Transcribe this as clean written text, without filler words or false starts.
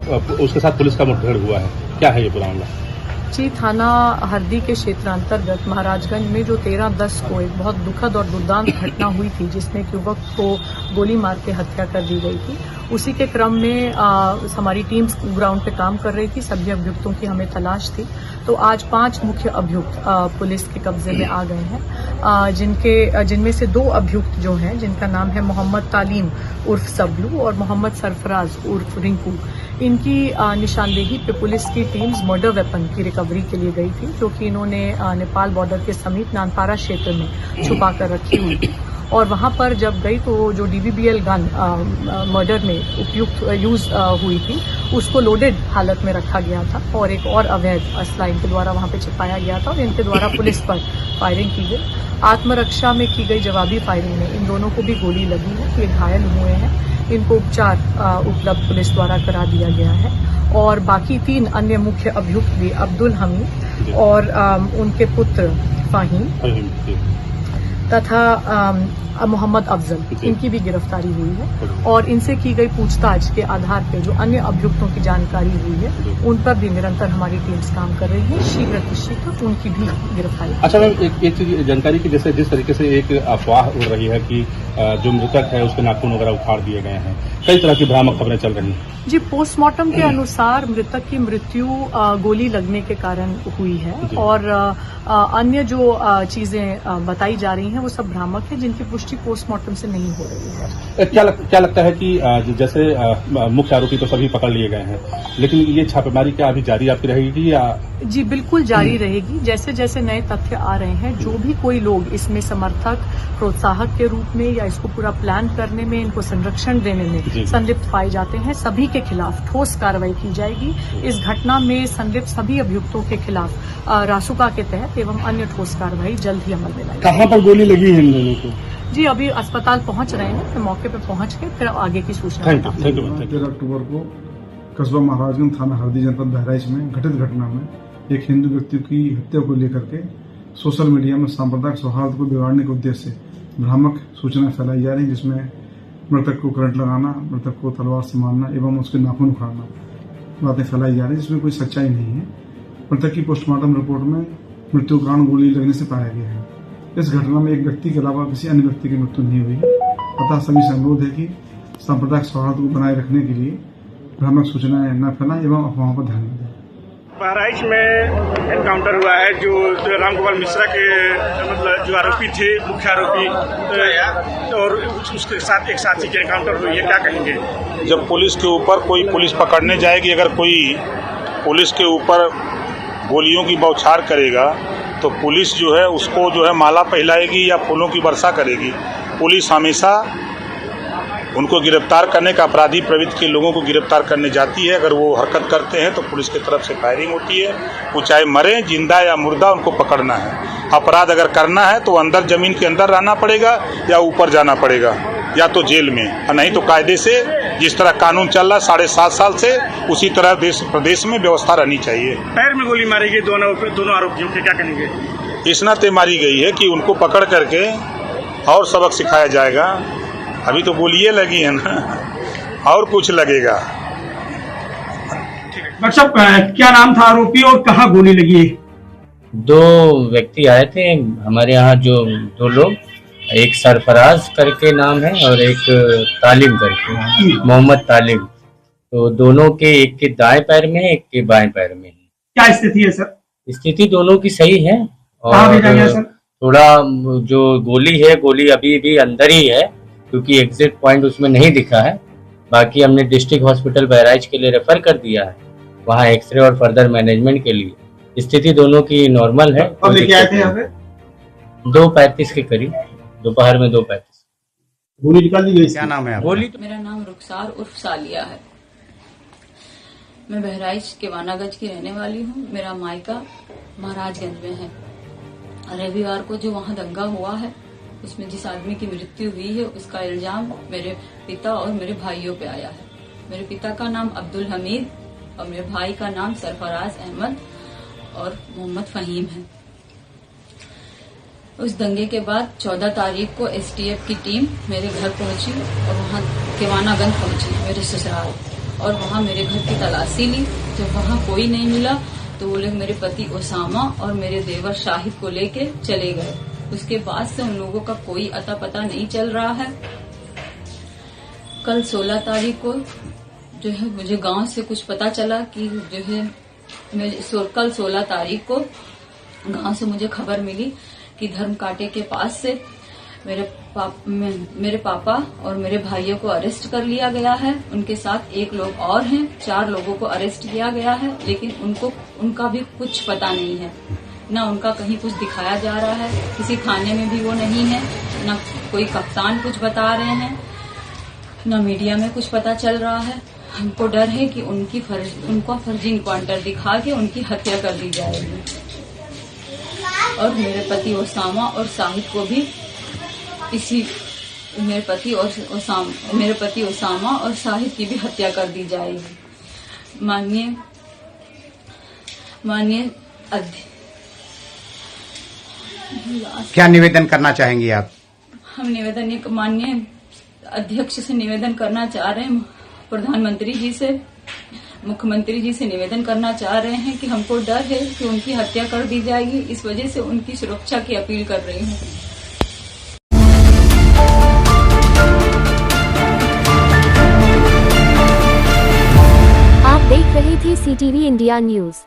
उसके साथ पुलिस का मुठभेड़ हुआ है, क्या है ये पूरा मामला? जी, थाना हरदी के क्षेत्र अंतर्गत महाराजगंज में जो 13/10 को एक बहुत दुखद और दुर्दांत घटना हुई थी, जिसमें एक युवक को गोली मार के हत्या कर दी गई थी, उसी के क्रम में हमारी टीम ग्राउंड पे काम कर रही थी। सभी अभियुक्तों की हमें तलाश थी, तो आज 5 मुख्य अभियुक्त पुलिस के कब्जे में आ गए हैं, जिनमें से 2 अभियुक्त जो हैं, जिनका नाम है मोहम्मद तालीम उर्फ सबलू और मोहम्मद सरफराज उर्फ रिंकू। इनकी निशानदेही पे पुलिस की टीम्स मर्डर वेपन की रिकवरी के लिए गई थी, जो कि इन्होंने नेपाल बॉर्डर के समीप नानपारा क्षेत्र में छुपा कर रखी हुई थी। और वहां पर जब गई तो जो DBBL गन मर्डर में उपयुक्त यूज हुई थी, उसको लोडेड हालत में रखा गया था और एक और अवैध असला इनके द्वारा वहां पे छिपाया गया था और इनके द्वारा पुलिस पर फायरिंग की गई। आत्मरक्षा में की गई जवाबी फायरिंग में इन दोनों को भी गोली लगी है, ये घायल हुए हैं। इनको उपचार उपलब्ध पुलिस द्वारा करा दिया गया है और बाकी 3 अन्य मुख्य अभियुक्त भी अब्दुल हमीद और उनके पुत्र फाहीम तथा मोहम्मद अफजल, इनकी भी गिरफ्तारी हुई है और इनसे की गई पूछताछ के आधार पर जो अन्य अभियुक्तों की जानकारी हुई है, उन पर भी निरंतर हमारी टीम्स काम कर रही है। शीघ्र उनकी भी गिरफ्तारी। अच्छा मैम, एक चीज जानकारी की, जैसे जिस तरीके से एक अफवाह उड़ रही है कि जो मृतक है उसके नाखून वगैरह उखाड़ दिए गए हैं, कई तरह की भ्रामक खबरें चल रही हैं। जी, पोस्टमार्टम के अनुसार मृतक की मृत्यु गोली लगने के कारण हुई है और अन्य जो चीजें बताई जा रही हैं वो सब भ्रामक है, जिनकी पुष्टि पोस्टमार्टम से नहीं हो रही है। क्या लगता है कि जैसे मुख्य आरोपी तो सभी पकड़ लिए गए हैं, लेकिन ये छापेमारी क्या अभी जारी आपकी रहेगी या? जी, बिल्कुल जारी रहेगी। जैसे जैसे नए तथ्य आ रहे हैं, जो भी कोई लोग इसमें समर्थक प्रोत्साहक के रूप में या इसको पूरा प्लान करने में, इनको संरक्षण देने में संलिप्त पाए जाते हैं, सभी के खिलाफ ठोस कार्रवाई की जाएगी। इस घटना में संलिप्त सभी अभियुक्तों के खिलाफ रासुका के तहत एवं अन्य ठोस कार्रवाई जल्द ही अमल में लाएगी। कहाँ पर गोली लगी है इन लोगों को? जी, अभी अस्पताल पहुंच रहे हैं, तो मौके पर पहुंच के फिर आगे की सूचना। 13 अक्टूबर को कस्बा महाराजगंज थाना हरदी जनपद बहराइच में घटित घटना में एक हिंदू व्यक्ति की हत्या को लेकर के सोशल मीडिया में सांप्रदायिक सौहार्द को बिगाड़ने के उद्देश्य से भ्रामक सूचनाएं फैलाई जा रही, जिसमें मृतक को करंट लगाना, मृतक को तलवार से मारना एवं उसके नाखून उखाड़ना बातें फैलाई जा रही, जिसमें कोई सच्चाई नहीं है। मृतक की पोस्टमार्टम रिपोर्ट में मृत्यु का कारण गोली लगने से पाया गया है। इस घटना में एक व्यक्ति के अलावा किसी अन्य व्यक्ति की मृत्यु नहीं हुई है। अतः सभी से अनुरोध है कि सांप्रदायिक सौहार्द को बनाए रखने के लिए भ्रामक सूचनाएं न फैलाएं एवं अफवाहों पर ध्यान दें। बहराइच में एनकाउंटर हुआ है, जो रामगोपाल मिश्रा के मतलब जो आरोपी थे, मुख्य आरोपी, और उसके साथ एक साथी की एनकाउंटर हुई है, क्या कहेंगे? जब पुलिस के ऊपर कोई पुलिस पकड़ने जाएगी, अगर कोई पुलिस के ऊपर गोलियों की बौछार करेगा तो पुलिस जो है उसको जो है माला पहनाएगी या फूलों की वर्षा करेगी। पुलिस हमेशा उनको गिरफ्तार करने का, अपराधी प्रवृत्ति के लोगों को गिरफ्तार करने जाती है। अगर वो हरकत करते हैं तो पुलिस की तरफ से फायरिंग होती है। वो चाहे मरे, जिंदा या मुर्दा, उनको पकड़ना है। अपराध अगर करना है तो अंदर जमीन के अंदर रहना पड़ेगा या ऊपर जाना पड़ेगा, या तो जेल में, और नहीं तो कायदे से जिस तरह कानून चल रहा है 7.5 साल से, उसी तरह देश प्रदेश में व्यवस्था रहनी चाहिए। पैर में गोली मारी गई दोनों आरोपियों के, क्या कहेंगे? इस नाते मारी गई है कि उनको पकड़ करके और सबक सिखाया जाएगा। अभी तो गोलियां लगी है ना, और कुछ लगेगा। डॉक्टर साहब, क्या नाम था आरोपी और कहाँ गोली लगी है? 2 व्यक्ति आए थे हमारे यहाँ, जो 2 लोग, एक सरफराज करके नाम है और एक तालिम करके, मोहम्मद तालिम। तो दोनों के, एक के दाएं पैर में, एक के बाएं पैर में। क्या स्थिति है सर? स्थिति दोनों की सही है और थोड़ा जो गोली है, गोली अभी भी अंदर ही है, क्योंकि एग्जिट पॉइंट उसमें नहीं दिखा है। बाकी हमने डिस्ट्रिक्ट हॉस्पिटल बहराइच के लिए रेफर कर दिया है, वहाँ एक्सरे और फर्दर मैनेजमेंट के लिए। स्थिति दोनों की नॉर्मल है। कब लेके आए थे यहाँ पे? 2:35 के करीब, दोपहर में 2:35। गोली निकाल दी गई। क्या नाम है? गोली मेरा नाम रुखसार उर्फ सालिया है। मैं बहराइच के वानागंज की रहने वाली हूँ। मेरा मायका महाराजगंज में है। रविवार को जो वहाँ दंगा हुआ है, उसमें जिस आदमी की मृत्यु हुई है, उसका इल्जाम मेरे पिता और मेरे भाइयों पे आया है। मेरे पिता का नाम अब्दुल हमीद और मेरे भाई का नाम सरफराज अहमद और मोहम्मद फहीम है। उस दंगे के बाद 14 तारीख को STF की टीम मेरे घर पहुंची और वहां केवानागंज पहुंची, मेरे ससुराल। और वहाँ मेरे घर की तलाशी ली। जब वहाँ कोई नहीं मिला तो वो लोग मेरे पति ओसामा और मेरे देवर शाहिद को लेके चले गए। उसके बाद से उन लोगों का कोई अता पता नहीं चल रहा है। कल 16 तारीख को जो है मुझे गांव से कुछ पता चला कि जो है कल 16 तारीख को गांव से मुझे खबर मिली कि धर्म कांटे के पास से मेरे पापा और मेरे भाइयों को अरेस्ट कर लिया गया है। उनके साथ एक लोग और हैं, 4 लोगों को अरेस्ट किया गया है, लेकिन उनका भी कुछ पता नहीं है। न उनका कहीं कुछ दिखाया जा रहा है, किसी थाने में भी वो नहीं है, न कोई कप्तान कुछ बता रहे हैं, न मीडिया में कुछ पता चल रहा है। हमको डर है कि उनका फर्जी इनकाउंटर दिखा के उनकी हत्या कर दी जाएगी और मेरे पति ओसामा और शाहिद को भी मेरे पति ओसामा और शाहिद की भी हत्या कर दी जाएगी। माननीय क्या निवेदन करना चाहेंगी आप? हम माननीय अध्यक्ष से निवेदन करना चाह रहे हैं, प्रधानमंत्री जी से, मुख्यमंत्री जी से निवेदन करना चाह रहे हैं कि हमको डर है कि उनकी हत्या कर दी जाएगी। इस वजह से उनकी सुरक्षा की अपील कर रही हूँ। आप देख रहे थे CTV इंडिया न्यूज।